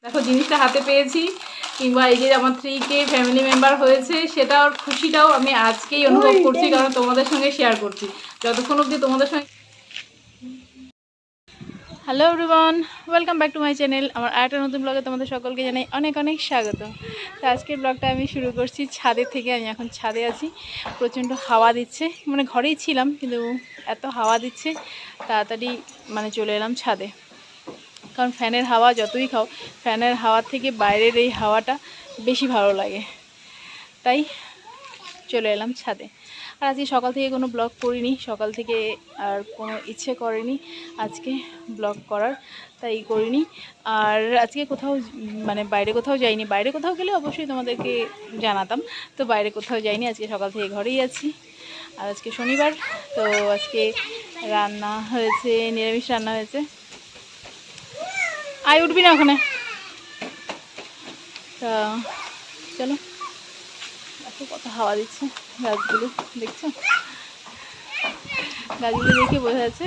দেখো জিনিসটা হাতে পেয়েছি, কিংবা এই যে আমার 3K ফ্যামিলি মেম্বার হয়েছে, সেটাও খুশিটাও আমি আজকেই অনুভব করছি, কারণ তোমাদের সঙ্গে শেয়ার করছি। যতক্ষণ অবধি তোমাদের সঙ্গে। Hello everyone, welcome back to my channel. আমার আরেকটা নতুন ব্লগে তোমাদের সকলকে জানাই অনেক অনেক স্বাগত। তো আজকের ব্লগটা আমি শুরু করছি ছাদের থেকে। আমি এখন ছাদে আছি, প্রচণ্ড হাওয়া দিচ্ছে, মানে ঘরেই ছিলাম কিন্তু এত হাওয়া দিচ্ছে তাড়াতাড়ি চলে এলাম ছাদে। কারণ ফ্যানের হাওয়া যতই খাও, ফ্যানের হাওয়ার থেকে বাইরের এই হাওয়াটা বেশি ভালো লাগে, তাই চলে এলাম ছাদে। আর আজকে সকাল থেকে কোনো ব্লগ করিনি, সকাল থেকে আর কোনো ইচ্ছে করেনি আজকে ব্লগ করার, তাই করিনি। আর আজকে কোথাও বাইরে কোথাও যাইনি, বাইরে কোথাও গেলে অবশ্যই তোমাদেরকে জানাতাম। তো বাইরে কোথাও যাইনি, আজকে সকাল থেকে ঘরেই আছি। আর আজকে শনিবার, তো আজকে রান্না হয়েছে, নিরামিষ রান্না হয়েছে। আয় উঠবি না ওখানে। তা চলো, দেখো কত হাওয়া দিচ্ছে, গাছগুলো দেখছো, গাছগুলো দেখে বোঝা যাচ্ছে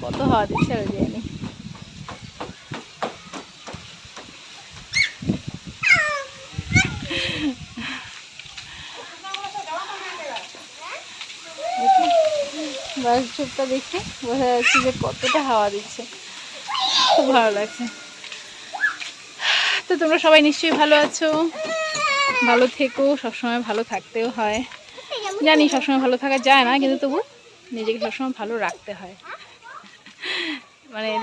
কত হাওয়া দিচ্ছে। আর যায়নি, গাছ চোপটা দেখে বোঝা যাচ্ছে যে কতটা হাওয়া দিচ্ছে, খুব ভালো লাগছে। তো তোমরা সবাই নিশ্চয়ই ভালো আছো, ভালো থেকো, সবসময় ভালো থাকতেও হয়। জানি সবসময় ভালো থাকা যায় না, কিন্তু তবু নিজেকে সবসময় ভালো রাখতে হয়।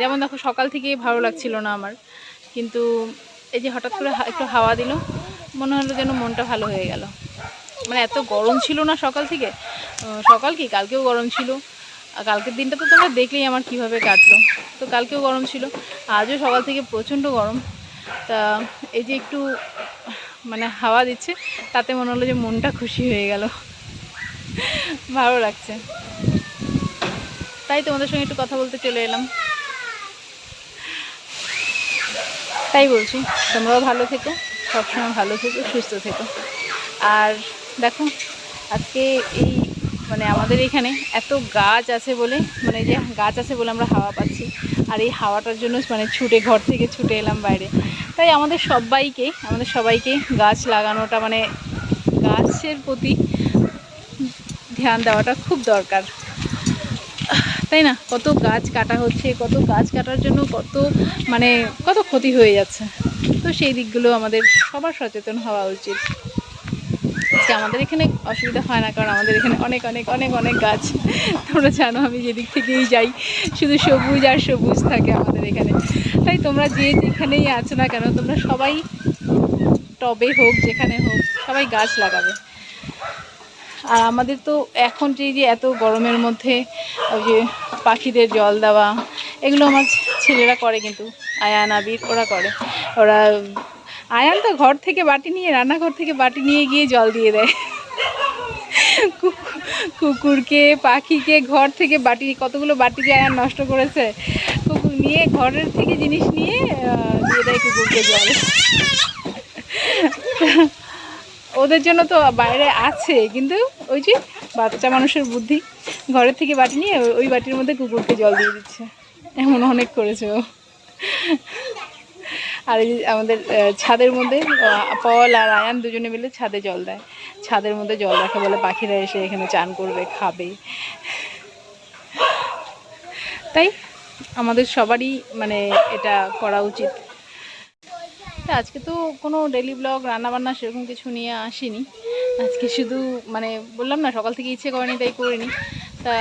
যেমন দেখো, সকাল থেকে ভালো লাগছিল না আমার, কিন্তু এই যে হঠাৎ করে একটু হাওয়া দিল, মনে হলো যেন মনটা ভালো হয়ে গেল। এত গরম ছিল না সকাল থেকে, সকাল কি কালকেও গরম ছিল। আর কালকের দিনটা তো তোমরা দেখলেই আমার কিভাবে কাটলো। তো কালকেও গরম ছিল, আজও সকাল থেকে প্রচণ্ড গরম। তা এই যে একটু হাওয়া দিচ্ছে, তাতে মনে হলো যে মনটা খুশি হয়ে গেল, ভালো লাগছে। তাই তোমাদের সঙ্গে একটু কথা বলতে চলে এলাম। তাই বলছি, তোমরাও ভালো থেকো, সবসময় ভালো থেকো, সুস্থ থেকো। আর দেখো, আজকে এই আমাদের এখানে এত গাছ আছে বলে, যে গাছ আছে বলে আমরা হাওয়া পাচ্ছি। আর এই হাওয়াটার জন্য ঘর থেকে ছুটে এলাম বাইরে। তাই আমাদের সবাইকে গাছ লাগানোটা, গাছের প্রতি ধ্যান দেওয়াটা খুব দরকার, তাই না? কত গাছ কাটা হচ্ছে, কত গাছ কাটার জন্য কত ক্ষতি হয়ে যাচ্ছে। তো সেই দিকগুলো আমাদের সবার সচেতন হওয়া উচিত। আমাদের এখানে অসুবিধা হয় না, কারণ আমাদের এখানে অনেক অনেক অনেক অনেক গাছ। তোমরা জানো, আমি যেদিক থেকেই যাই শুধু সবুজ আর সবুজ থাকে আমাদের এখানে। তাই তোমরা যেখানেই আছো না কেন, তোমরা সবাই টবে হোক, যেখানে হোক, সবাই গাছ লাগাবে। আর আমাদের তো এখন যে এত গরমের মধ্যে ওই যে পাখিদের জল দেওয়া, এগুলো আমার ছেলেরা করে, কিন্তু আয়ান আবির ওরা করে। আয়ান তো ঘর থেকে বাটি নিয়ে, রান্নাঘর থেকে বাটি নিয়ে গিয়ে জল দিয়ে দেয়। কুকুরকে, পাখিকে ঘর থেকে কতগুলো বাটি যে আয়ান নষ্ট করেছে, কুকুর নিয়ে ঘরের থেকে জিনিস নিয়ে দিয়ে দেয় কুকুরকে জল। ওদের জন্য তো বাইরে আছে, কিন্তু ওই যে বাচ্চা মানুষের বুদ্ধি, ঘরের থেকে বাটি নিয়ে ওই বাটির মধ্যে কুকুরকে জল দিয়ে দিচ্ছে। এমন অনেক করেছে ও। আর এই যে আমাদের ছাদের মধ্যে পল আর আয়ান দুজনে মিলে ছাদে জল দেয়, ছাদের মধ্যে জল রাখে, বলে পাখিরা এসে এখানে চান করবে, খাবে। তাই আমাদের সবারই এটা করা উচিত। আজকে তো কোনো ডেলি ব্লগ রান্নাবান্না সেরকম কিছু নিয়ে আসিনি। আজকে শুধু বললাম না, সকাল থেকে ইচ্ছে করেনি, তাই করিনি। তা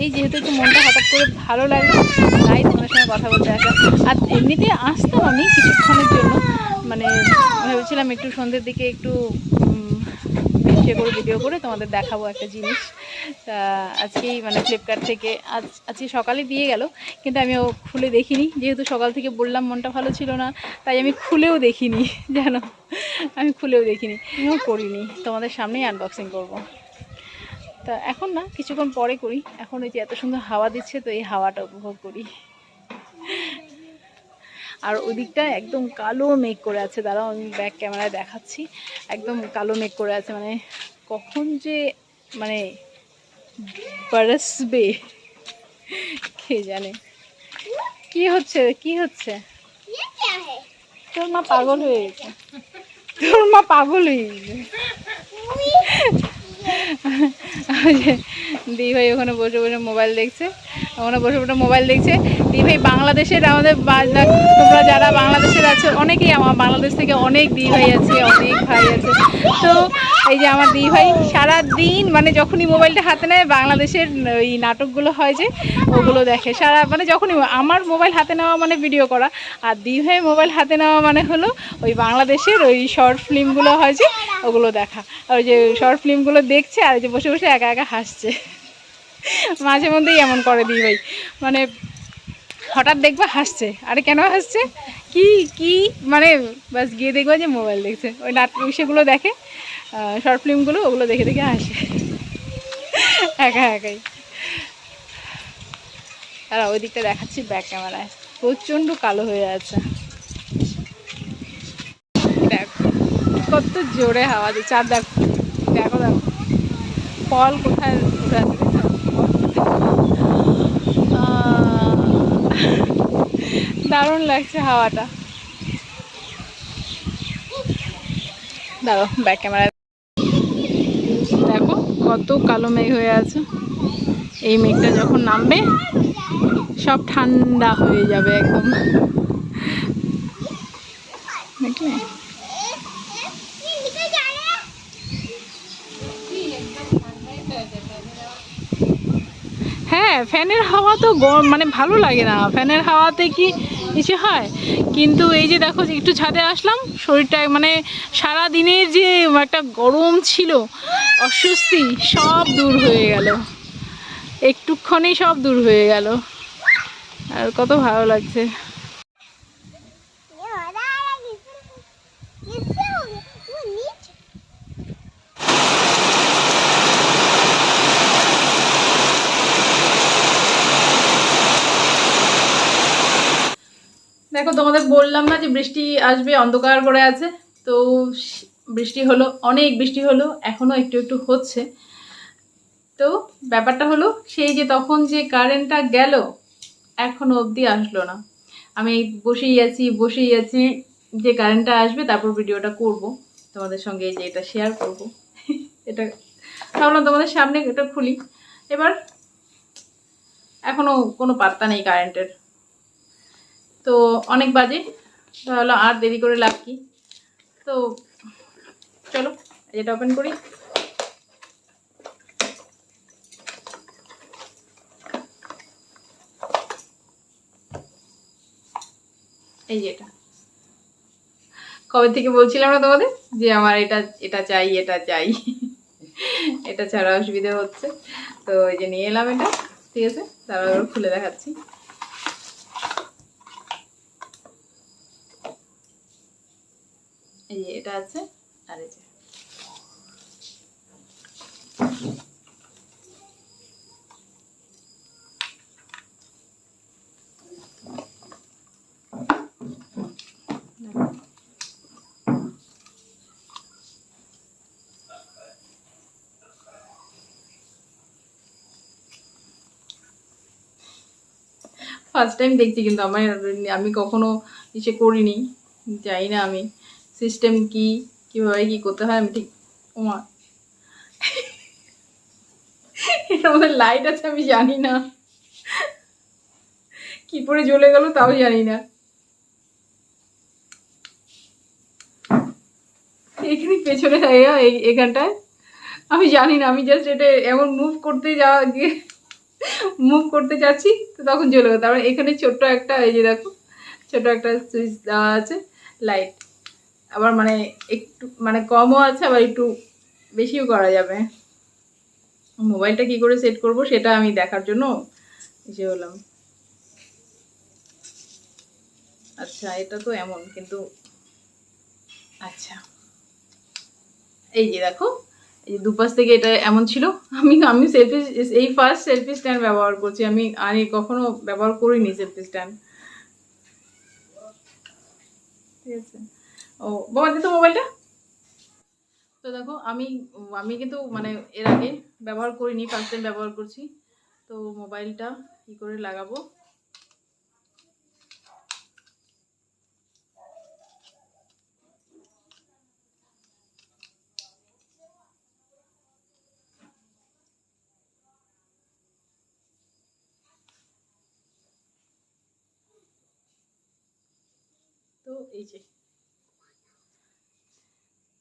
এই যেহেতু একটু মনটা হঠাৎ করে ভালো লাগলো, তাই তোমাদের সঙ্গে কথা বলতে আসা। আর এমনিতে আসতাম আমি কিছুক্ষণের জন্য, ভেবেছিলাম একটু সন্ধ্যের দিকে একটু ভিডিও করে তোমাদের দেখাবো একটা জিনিস। তা আজকেই ফ্লিপকার্ট থেকে আজকে সকালে দিয়ে গেল, কিন্তু আমি ও খুলে দেখিনি, যেহেতু সকাল থেকে বললাম মনটা ভালো ছিল না, তাই আমি খুলেও দেখিনি, জানো, আমি খুলেও দেখিনি, করিনি। তোমাদের সামনেই আনবক্সিং করব। তা এখন না, কিছুক্ষণ পরে করি। এখন ওই যে এত সুন্দর হাওয়া দিচ্ছে, তো এই হাওয়াটা উপভোগ করি। আর ওই দিকটা একদম কালো মেঘ করে আছে, দাঁড়াও আমি ব্যাক ক্যামেরায় দেখাচ্ছি। একদম কালো মেঘ করে আছে, কখন যে বরসবে কে জানে। কি হচ্ছে, কি হচ্ছে? তোর মা পাগল হয়ে গেছে, তোর মা পাগল হয়ে গেছে। দি ভাই ওখানে বসে বসে মোবাইল দেখছে, ওখানে বসে বসে মোবাইল দেখছে। দি ভাই বাংলাদেশের আমাদের তোমরা যারা বাংলাদেশের আছো, অনেকেই আমার বাংলাদেশ থেকে অনেক দি ভাই আছে, অনেক ভাই আছে। তো এই যে আমার দি ভাই সারাদিন মানে যখনই মোবাইলটা হাতে নেয় বাংলাদেশের ওই নাটকগুলো হয় যে ওগুলো দেখে সারা, মানে যখনই আমার মোবাইল হাতে নেওয়া মানে ভিডিও করা, আর দি ভাই মোবাইল হাতে নেওয়া মানে হলো ওই বাংলাদেশের ওই শর্ট ফিল্মগুলো হয় যে ওগুলো দেখা। আর ওই যে শর্ট ফিল্মগুলো দেখছে আর যে বসে বসে একা একা হাসছে। মাঝে মধ্যেই এমন করে দি ভাই, মানে হঠাৎ দেখবা হাসছে, আরে কেন হাসছে কি কি মানে বাস গিয়ে দেখবা যে মোবাইল দেখছে, ওই নাটক সেগুলো দেখে, শর্ট ফিল্মগুলো ওগুলো দেখে দেখে হাসে একা একাই। আর ওই দিকটা দেখাচ্ছি ব্যাক ক্যামেরায়, প্রচণ্ড কালো হয়ে আছে। দেখো কত জোরে হাওয়া দিচ্ছে, আর দেখো দেখো দেখো ফল কোথায় উঠে আছে, দারুণ লাগছে হাওয়াটা। দাঁড়ো ব্যাক ক্যামেরা দেখো কত কালো মেঘ হয়ে আছে। এই মেঘটা যখন নামবে সব ঠান্ডা হয়ে যাবে একদম, দেখলে? হ্যাঁ ফ্যানের হাওয়া তো মানে ভালো লাগে না, ফ্যানের হাওয়াতে কি কিছু হয়, কিন্তু এই যে দেখো একটু ছাদে আসলাম, শরীরটা মানে সারা দিনের যে একটা গরম ছিল, অস্বস্তি সব দূর হয়ে গেল, একটুক্ষণেই সব দূর হয়ে গেল, আর কত ভালো লাগছে। দেখো তোমাদের বললাম না যে বৃষ্টি আসবে, অন্ধকার করে আছে, তো বৃষ্টি হলো, অনেক বৃষ্টি হলো, এখনো একটু একটু হচ্ছে। তো ব্যাপারটা হলো সেই যে তখন যে কারেন্টটা গেল এখনো অবধি আসলো না। আমি বসেই আছি যে কারেন্টটা আসবে তারপর ভিডিওটা করব তোমাদের সঙ্গে, যে এটা শেয়ার করব। এটা ভাবলাম তোমাদের সামনে এটা খুলি। এবার এখনো কোনো পাত্তা নেই কারেন্টের, তো অনেক বাজে, তাহলে আর দেরি করে লাভ কি। তো চলো এটা ওপেন করি। এই যে কবে থেকে বলছিলাম না তোমাদের যে আমার এটা এটা চাই এটা চাই, এটা ছাড়া অসুবিধা হচ্ছে, তো এই যে নিয়ে এলাম এটা। ঠিক আছে, তারপর খুলে দেখাচ্ছি। এই যে এটা আছে, আর এই যে ফার্স্ট টাইম দেখছি, কিন্তু আমি কখনো ইসে করিনি, জানি না আমি সিস্টেম কি, কিভাবে কি করতে হয় আমি ঠিক। ওমা এটার মধ্যে লাইট আছে আমি জানি না, কি করে জ্বলে গেল তাও জানি না। এখানে পেছনে এখানটায় আমি জানি না, আমি জাস্ট এটা এমন মুভ করতে যাচ্ছি, তো তখন জ্বলে গেল। তারপরে এখানে ছোট্ট একটা, এই যে দেখো ছোট একটা সুইচ দেওয়া আছে লাইট, আবার মানে একটু মানে কমও আছে, আবার একটু বেশিও করা যাবে। মোবাইলটা কি করে সেট করব সেটা আমি দেখার জন্য এসে হলাম। আচ্ছা এটা তো এমন, কিন্তু আচ্ছা এই যে দেখো, এই দুপাশ থেকে এটা এমন ছিল। আমি আমি সেলফি, এই ফার্স্ট সেলফি স্ট্যান্ড ব্যবহার করছি আমি, আর কখনো ব্যবহার করিনি সেলফি স্ট্যান্ড। ঠিক আছে, ও বাবা দিত মোবাইলটা। তো দেখো আমি আমি কিন্তু মানে এর আগে ব্যবহার করিনি, ফার্স্ট টাইম ব্যবহার করছি। তো মোবাইলটা কি করে লাগাবো, এই যে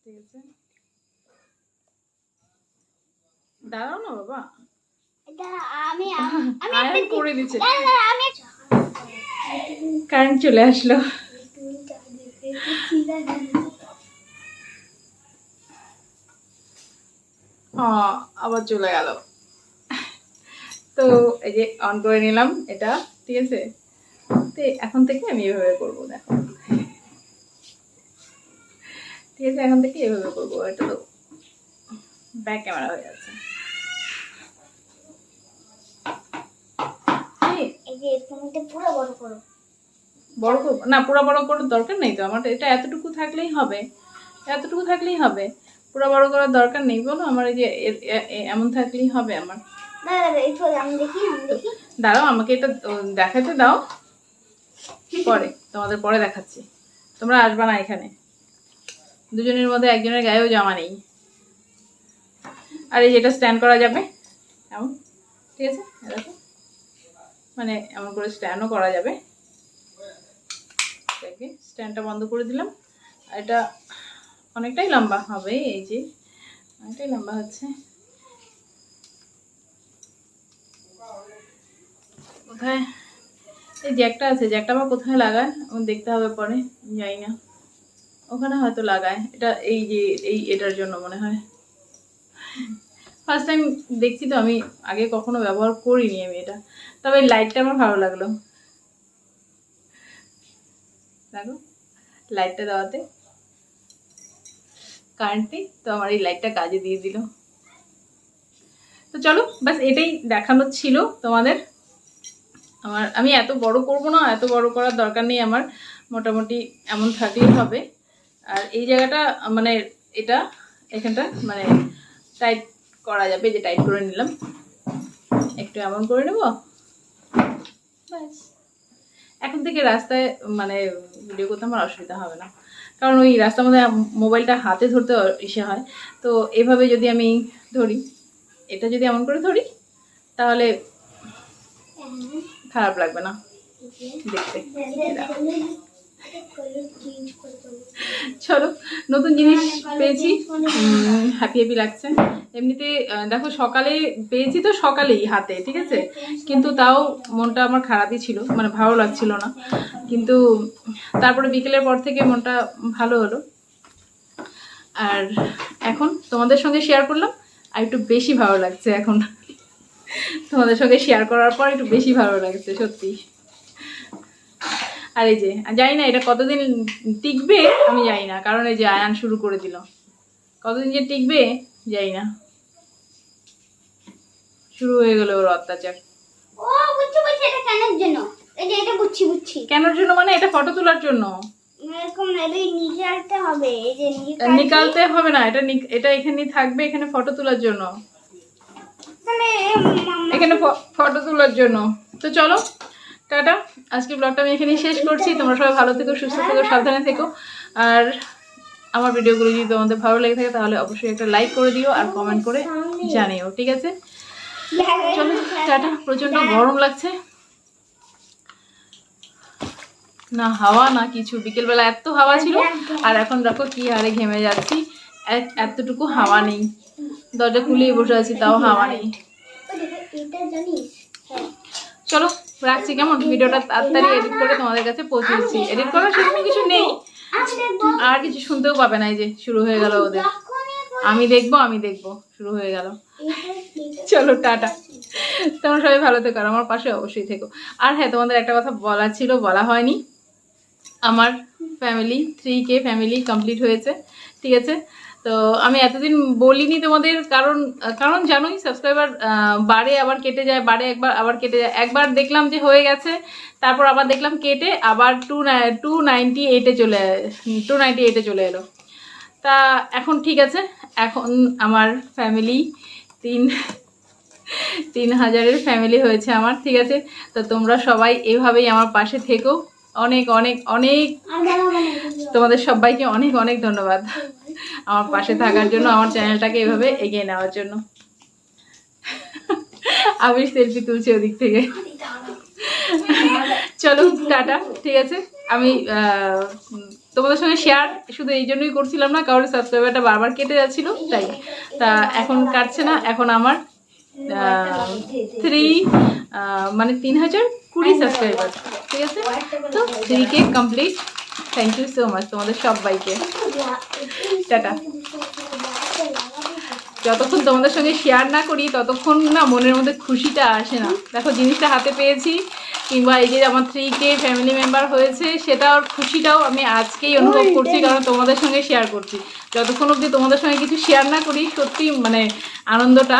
ঠিক আছে, দাঁড়াও না বাবা, আমি করে দিচ্ছি। কারেন্ট চলে আসলো। আবার চলে গেল। তো এই যে অন করে নিলাম এটা, ঠিক আছে। তো এখন থেকে আমি এভাবে করবো, দেখো ঠিক আছে, এখন থেকে এভাবে করবো। এটা তো ব্যাক ক্যামেরা হয়ে যাচ্ছে। বড় করবো না, পুরো বড় করার দরকার নেই তো আমার, এটা এতটুকু থাকলেই হবে, এতটুকু থাকলেই হবে, পুরো বড় করার দরকার নেই বলো। আমার এই যে এমন থাকলেই হবে আমার। দাঁড়াও আমাকে এটা দেখাতে দাও, পরে তোমাদের পরে দেখাচ্ছি। তোমরা আসবা না এখানে, দুজনের মধ্যে একজনের গায়েও জামা নেই। আর এই যেটা স্ট্যান্ড করা যাবে এমন, ঠিক আছে, দেখো মানে এমন করে স্ট্যান্ডও করা যাবে। স্ট্যান্ডটা বন্ধ করে দিলাম। আর এটা অনেকটাই লম্বা হবে, এই যে অনেকটাই লম্বা হচ্ছে। কোথায় এই জ্যাকটা আছে, জ্যাকটা আবার কোথায় লাগায় দেখতে হবে পরে, যাই না, ওখানে হয়তো লাগায়। এটা এই যে এটার জন্য মনে হয়, ফার্স্ট টাইম দেখছি তো আমি, আগে কখনো ব্যবহার করিনি আমি এটা। তবে লাইটটা আমার ভালো লাগলো, দেখো লাইটটা দেওয়াতে কারেন্টে তো আমার এই লাইটটা কাজে দিয়ে দিল। তো চলো বাস এটাই দেখানোর ছিল তোমাদের। আমি এত বড় করব না, এত বড় করার দরকার নেই আমার, মোটামুটি এমন থাকলেই হবে। আর এই জায়গাটা মানে এটা এখানটা মানে টাইট করা যাবে, যে টাইট করে নিলাম, একটু এমন করে নেব ব্যাস। এখন থেকে রাস্তায় মানে ভিডিও করতে আমার অসুবিধা হবে না, কারণ ওই রাস্তার মধ্যে মোবাইলটা হাতে ধরতে ইসে হয়। তো এভাবে যদি আমি ধরি, এটা যদি এমন করে ধরি, তাহলে খারাপ লাগবে না দেখতে। চলো নতুন জিনিস পেয়েছি, হ্যাপি হ্যাপি লাগছে। এমনিতে দেখো সকালে পেয়েছি তো, সকালেই হাতে, ঠিক আছে, কিন্তু তাও মনটা আমার খারাপই ছিল, মানে ভালো লাগছিল না। কিন্তু তারপরে বিকেলের পর থেকে মনটা ভালো হলো। আর এখন তোমাদের সঙ্গে শেয়ার করলাম, আর একটু বেশি ভালো লাগছে এখন। তোমাদের সঙ্গে শেয়ার করার পর একটু বেশি ভালো লাগছে সত্যি। আর এই যে জানি না এটা কতদিন টিকবে, আমি জানি না, কারণ এই যে আয়ান শুরু করে দিল, কতদিন যে টিকবে জানি না। শুরু হয়ে গেল ওর অত্যাচার। ও বুঝছি বুঝছি, এটা কেনের জন্য, এটা বুঝছি বুঝছি কেনের জন্য মানে এটা ফটো তোলার জন্য। এরকম এই নিকালতে হবে, এই যে নিকালতে হবে না, এটা এখানেই থাকবে, এখানে ফটো তোলার জন্য, তাহলে এখানে ফটো তোলার জন্য। তো চলো টাটা, আজকে ব্লগটা আমি এখানেই শেষ করছি। তোমরা সবাই ভালো থেকো, সুস্থ থেকো, সাবধানে থেকো। আর আমার ভিডিওগুলো যদি তোমাদের ভালো লেগে থাকে তাহলে অবশ্যই একটা লাইক করে দিও আর কমেন্ট করে জানিও, ঠিক আছে। চলো টাটা, প্রচন্ড গরম লাগছে, না হাওয়া না কিছু, বিকেলবেলা এত হাওয়া ছিল, আর এখন দেখো কি হারে ঘেমে যাচ্ছি, এতটুকু হাওয়া নেই, দরজা খুলেই বসে আছি তাও হাওয়া নেই। চলো রাখছি, কেমন, ভিডিওটা তাড়াতাড়ি এডিট করে তোমাদের কাছে পৌঁছে দিচ্ছি। এডিট করার সেরকম কিছু নেই, আর কিছু শুনতেও পাবে না। এই যে শুরু হয়ে গেল ওদের, আমি দেখবো শুরু হয়ে গেল। চলো টাটা, তোমরা সবাই ভালো থেকো, আর আমার পাশে অবশ্যই থেকো। আর হ্যাঁ, তোমাদের একটা কথা বলার ছিল, বলা হয়নি, আমার ফ্যামিলি 3K ফ্যামিলি কমপ্লিট হয়েছে, ঠিক আছে। তো আমি এতদিন বলিনি তোমাদের, কারণ জানোই সাবস্ক্রাইবার বাড়ে আবার কেটে যায়, বাড়ে একবার আবার কেটে যায়। একবার দেখলাম যে হয়ে গেছে, তারপর আবার দেখলাম কেটে আবার 298 চলে এলো। তা এখন ঠিক আছে, এখন আমার ফ্যামিলি 3000-এর ফ্যামিলি হয়েছে আমার, ঠিক আছে। তো তোমরা সবাই এভাবেই আমার পাশে থেকো, অনেক অনেক অনেক তোমাদের সবাইকে অনেক অনেক ধন্যবাদ আমার পাশে থাকার জন্য, আমার চ্যানেলটাকে এভাবে এগিয়ে নেওয়ার জন্য। আমি সেলফি তুলছি ওদিক থেকে। চলো টাটা, ঠিক আছে। আমি তোমাদের সঙ্গে শেয়ার শুধু এই জন্যই করছিলাম না, কারণ সাবস্ক্রাইবারটা বারবার কেটে যাচ্ছিল তাই। তা এখন কাটছে না, এখন আমার 3020 সাবস্ক্রাইবার, ঠিক আছে। তো 3K complete. Thank you so much তোমাদের সবাইকে। টাটা। যতক্ষণ তোমাদের সঙ্গে শেয়ার না করি ততক্ষণ না মনের মধ্যে খুশিটা আসে না। দেখো জিনিসটা হাতে পেয়েছি, কিংবা এই যে আমার 3K ফ্যামিলি মেম্বার হয়েছে, সেটার খুশিটাও আমি আজকেই অনুভব করছি, কারণ তোমাদের সঙ্গে শেয়ার করছি। যতক্ষণ অবধি তোমাদের সঙ্গে কিছু শেয়ার না করি সত্যি মানে আনন্দটা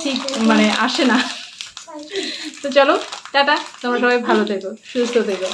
ঠিক মানে আসে না। তো চলো টাটা, তোমরা সবাই ভালো থেকো, সুস্থ থেকো।